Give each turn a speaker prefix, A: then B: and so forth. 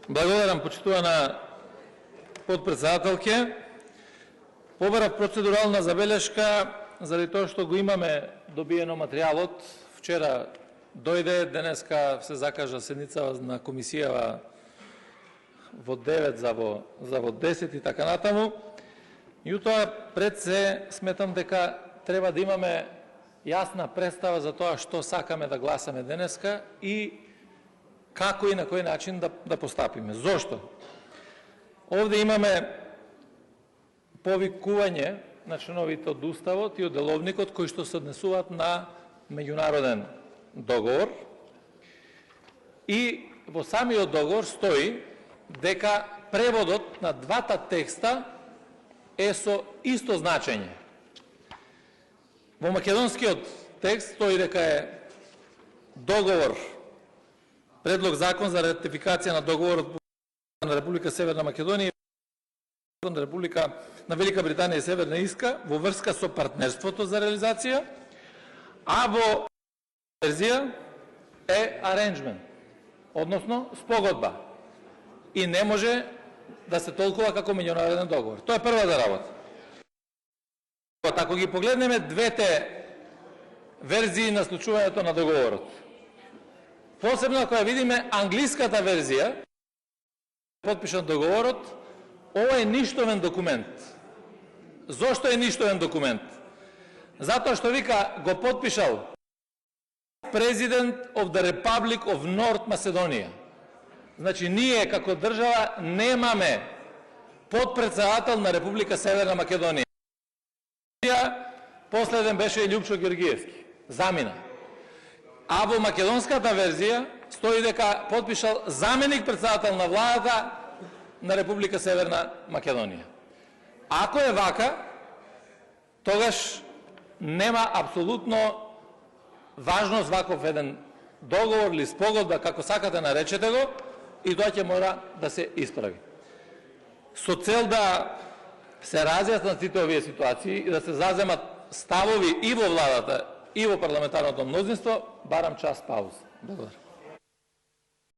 A: Благодарам, почитувана подпредседателке. Побарав процедурална забелешка заради тоа што го имаме добиено материјалот. Вчера дојде, денеска се закажа седница на комисијава во 9 за во 10 и така натаму. Јутоа пред се сметам дека треба да имаме јасна представа за тоа што сакаме да гласаме денеска и како и на кој начин да постапиме. Зошто? Овде имаме повикување на членовите од Уставот и од Деловникот кои што се однесуваат на меѓународен договор и во самиот договор стои дека преводот на двата текста е со исто значење. Во македонскиот текст стои дека е договор, предлог закон за ратификација на договорот на Република Северна Македонија на Велика Британија и Северна Ирска во врска со партнерството за реализација, а во верзија е аренџмент, односно спогодба. И не може да се толкува како меѓународен договор. Тоа е првата работа. Ако ги погледнеме двете верзии на случувањето на договорот, посебно ако ја видиме англиската верзија, потпишан договорот, ова е ништовен документ. Зошто е ништовен документ? Затоа што вика го потпишал President of the Republic of North Macedonia. Значи, ние како држава немаме подпредседател на Република Северна Македонија. Последен беше Љупчо Георгиевски. Замина. А во македонската верзија стои дека потпишал заменик председател на владата на Република Северна Македонија. Ако е вака, тогаш нема апсолутно важност ваков еден договор или спогодба, како сакате наречете го, и тоа ќе мора да се исправи. Со цел да се разјаснат сите овие ситуации и да се заземат ставови и во владата, и во парламентарното мнозинство, барам час пауза. Благодарам.